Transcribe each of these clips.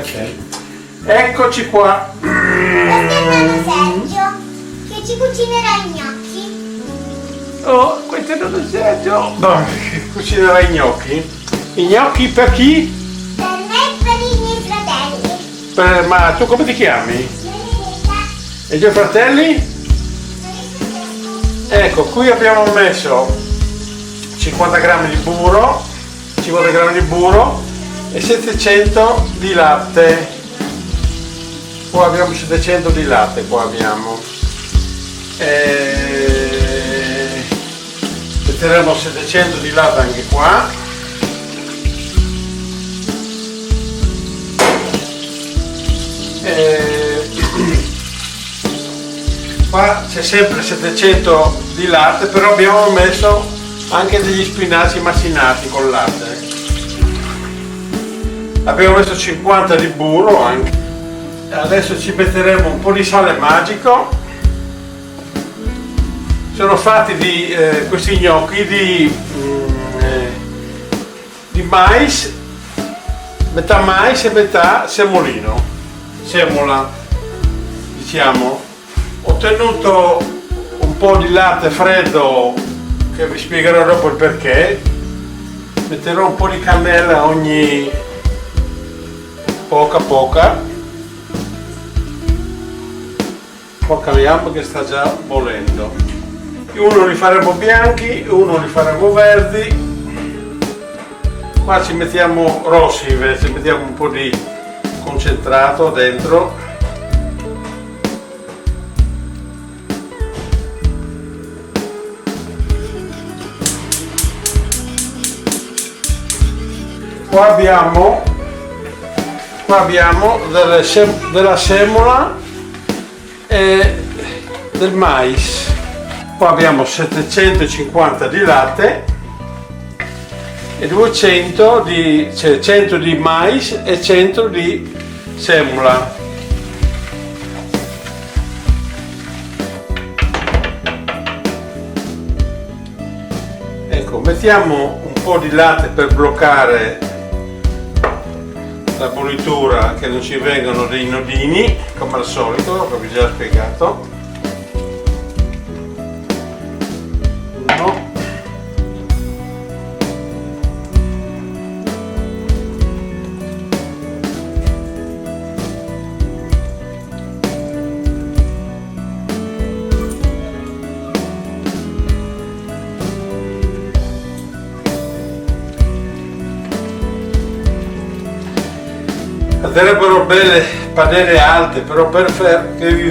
ok. Eccoci qua. Questo è il nonno Sergio che ci cucinerà i gnocchi. Oh, questo è il nonno Sergio. No, cucinerà i gnocchi. I gnocchi per chi? Per me e per i miei fratelli. Ma tu come ti chiami? Benedetta. E i tuoi fratelli? Ecco, qui abbiamo messo 50 grammi di burro, 50 grammi di burro e 700 di latte. Qua abbiamo 700 di latte, qua abbiamo. Metteremo 700 di latte anche qua. Qua c'è sempre 700 di latte, però abbiamo messo anche degli spinaci macinati con latte. Abbiamo messo 50 di burro anche. Adesso ci metteremo un po' di sale magico. Sono fatti di questi gnocchi di mais, metà mais e metà semolino, semola, diciamo. Ho tenuto un po' di latte freddo che vi spiegherò dopo il perché. Metterò un po' di cannella ogni poca. Poi caliamo che sta già bollendo. Uno li faremo bianchi, uno li faremo verdi. Qua ci mettiamo rossi invece, mettiamo un po' di concentrato dentro. Qua abbiamo della semola e del mais. Qua abbiamo 750 di latte e 200 di, cioè 100 di mais e 100 di semola. Ecco, mettiamo un po' di latte per bloccare la bollitura, che non ci vengano dei nodini come al solito, che vi ho già spiegato. Uno. Sarebbero belle padelle alte, però per farvi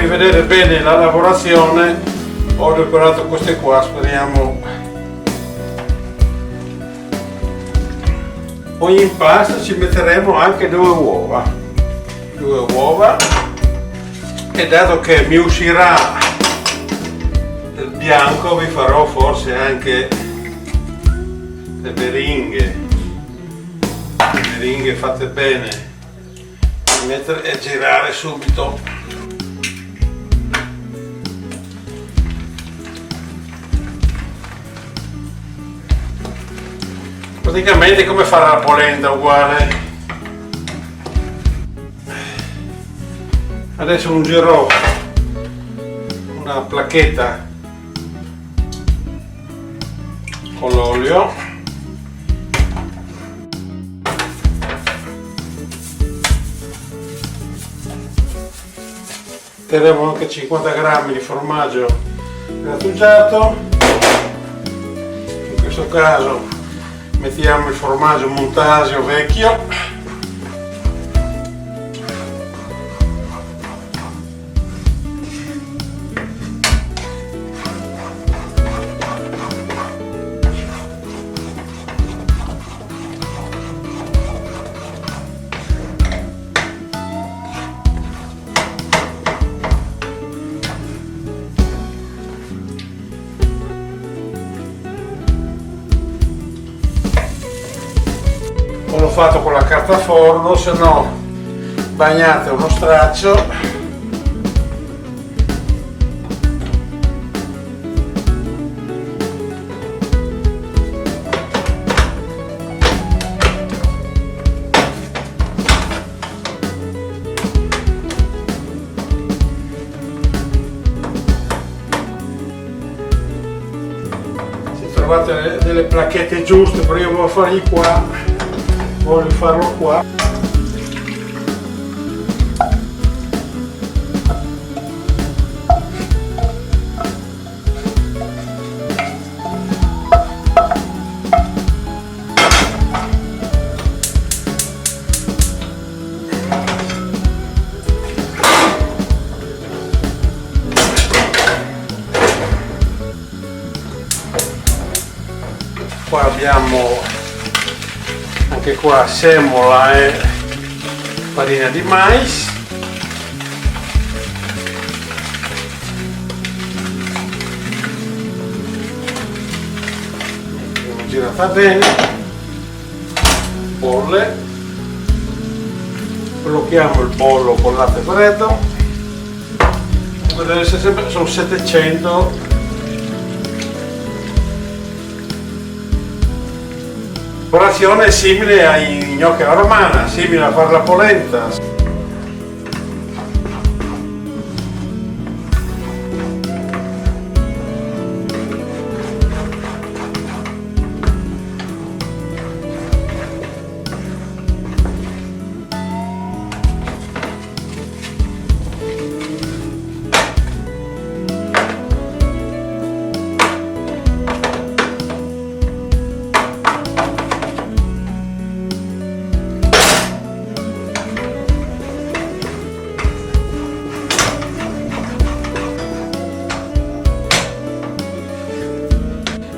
vedere bene la lavorazione ho decorato queste qua, speriamo. Ogni impasto ci metteremo anche due uova e dato che mi uscirà del bianco vi farò forse anche le meringhe fatte bene, mettere e girare subito. Praticamente come fare la polenta, uguale. Adesso ungerò una placchetta con l'olio. Metteremo anche 50 grammi di formaggio grattugiato. In questo caso mettiamo il formaggio Montasio vecchio. L'ho fatto con la carta forno, se no bagnate uno straccio. trovate delle placchette giuste, però io voglio fargli qua, voglio farlo qua. Qua abbiamo anche qua semola e farina di mais. Abbiamo girata bene, bolle, blocchiamo il bollo con latte freddo. Deve essere sempre, sono 700. La preparazione è simile ai gnocchi alla romana, simile a fare la polenta.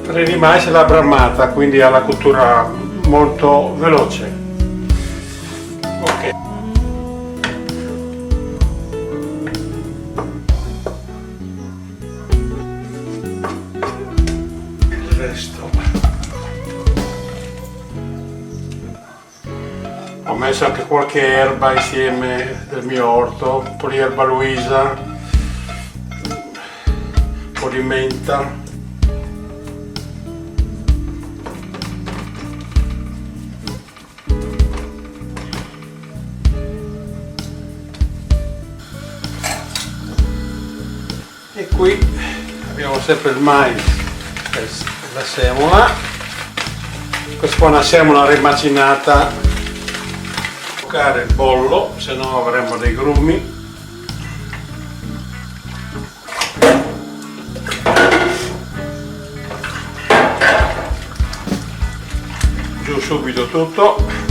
Farina di mais è la bramata, quindi ha la cottura molto veloce. Ok. Il resto. Ho messo anche qualche erba insieme del mio orto, un po' di erba Luisa, un po' di menta. E qui abbiamo sempre il mais e la semola. Questa qua è una semola rimacinata. Toccare il bollo, se no avremo dei grumi. Giù subito tutto.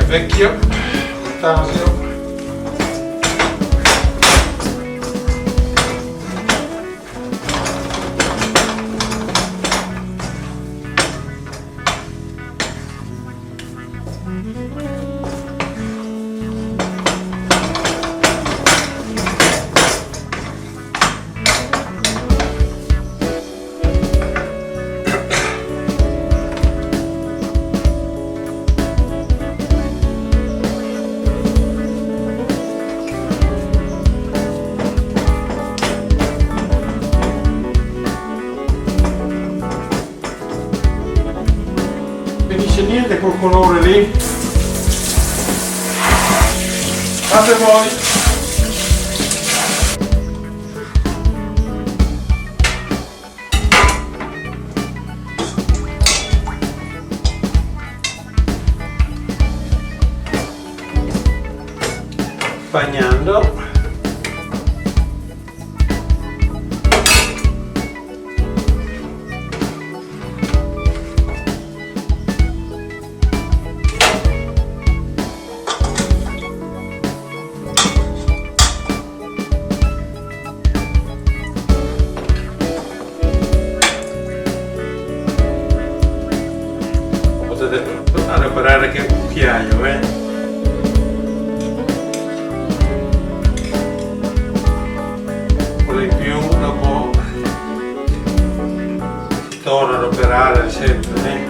Vecchio, Tasio. Finisce niente col colore lì. Fate voi. Bagnando. concentrare sempre,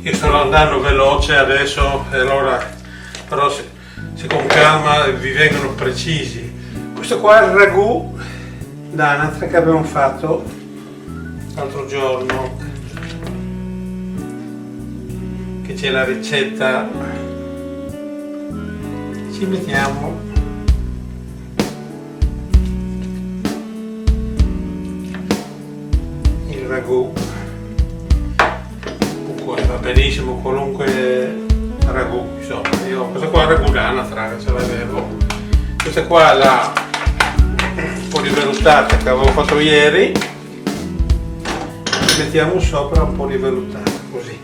io sto andando veloce adesso e allora però se con calma vi vengono precisi. Questo qua è il ragù d'anatra che abbiamo fatto l'altro giorno, che c'è la ricetta. Ci mettiamo il ragù, comunque va benissimo qualunque ragù, insomma. Io questa qua è ragù d'anatra, ce l'avevo. Questa qua è la un po' di vellutata che avevo fatto ieri, mettiamo sopra un po' di vellutata così.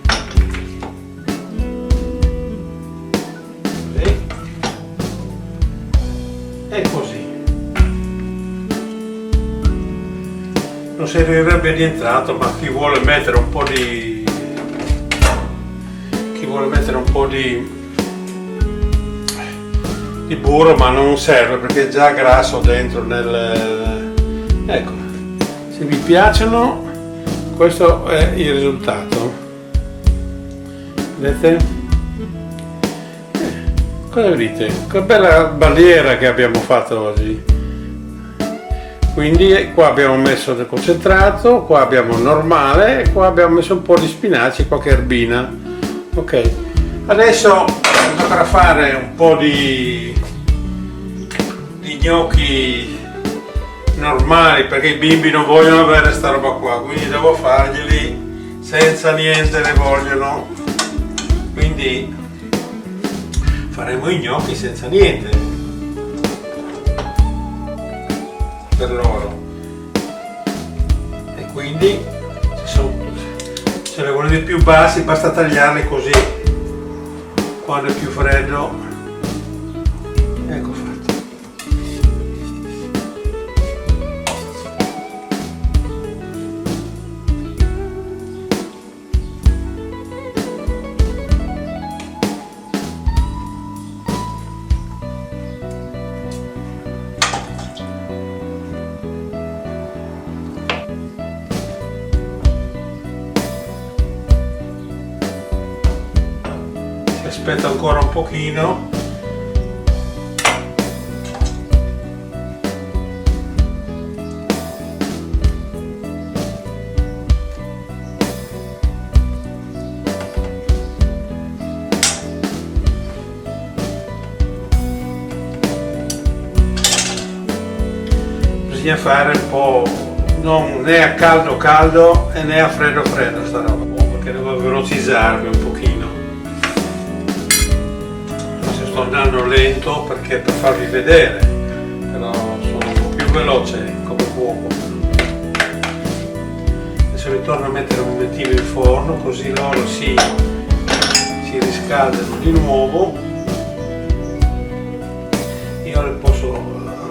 E così non servirebbe nient'altro, ma chi vuole mettere un po' di burro, ma non serve perché è già grasso dentro ecco, se vi piacciono questo è il risultato, vedete? Cosa dite? Che bella bandiera che abbiamo fatto oggi. Quindi qua abbiamo messo del concentrato, qua abbiamo normale e qua abbiamo messo un po' di spinaci e qualche erbina. Ok, adesso toccherà fare un po' di gnocchi normali perché i bimbi non vogliono avere sta roba qua, quindi devo farglieli senza niente, ne vogliono. Quindi faremo i gnocchi senza niente per loro, e quindi se le volete più bassi basta tagliarli così quando è più freddo. Ecco fatto. Aspetta ancora un pochino. Bisogna fare un po', non né a caldo caldo e né a freddo freddo sta roba, perché devo velocizzarmi un pochino. Sto andando lento perché per farvi vedere, però sono un po' più veloce come cuoco. Adesso ritorno a mettere un momentino in forno così loro si riscaldano di nuovo. Io le posso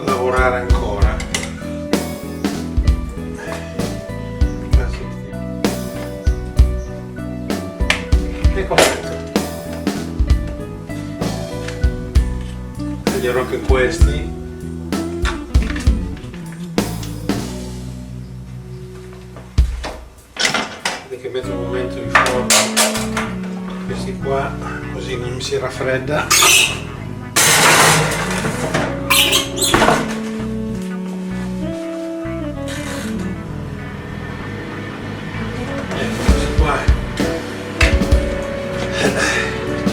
lavorare ancora. Ecco fatto. Taglierò anche questi. Vedete che metto un momento in forno questi qua, così non mi si raffredda.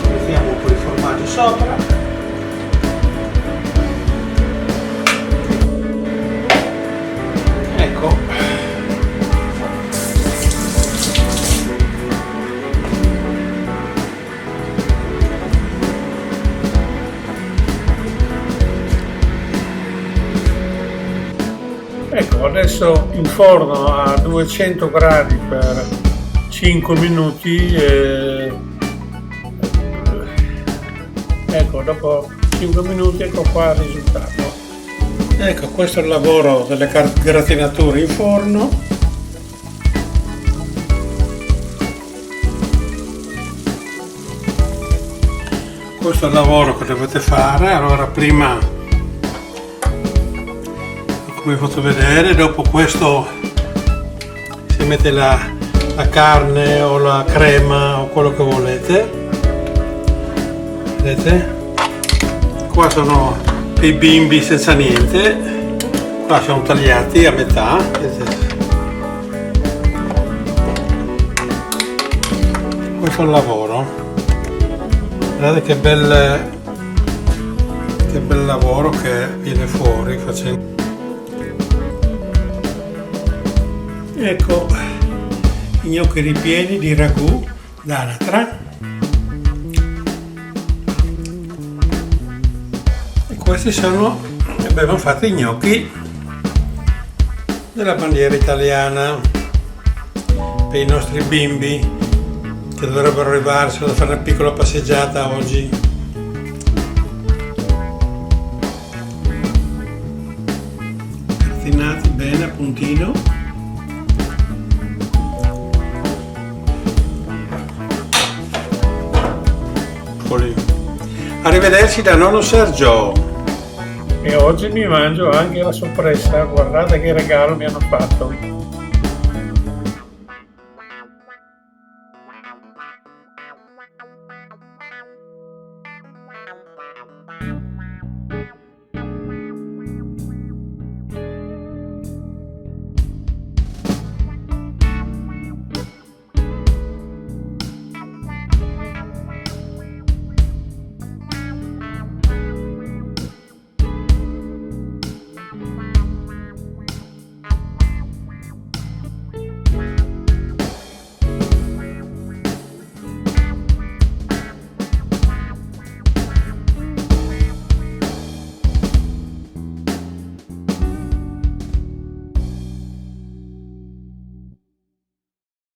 Mettiamo un po' di formaggio sopra. Ecco. Ecco, adesso in forno a 200 gradi per 5 minuti. Ecco, dopo 5 minuti ecco qua il risultato. Ecco, questo è il lavoro delle gratinature in forno. Questo è il lavoro che dovete fare. Allora prima, come vi ho fatto vedere, dopo questo si mette la carne o la crema o quello che volete. Vedete? Qua sono i bimbi senza niente, qua sono tagliati a metà. Vedete? Questo è il lavoro. Guardate che bel lavoro che viene fuori facendo. Ecco i gnocchi ripieni di ragù d'anatra. Questi sono, abbiamo fatto i gnocchi della bandiera italiana per i nostri bimbi che dovrebbero arrivare solo da fare una piccola passeggiata oggi. Gratinati bene a puntino. Arrivederci da nonno Sergio. E oggi mi mangio anche la sorpresa, guardate che regalo mi hanno fatto.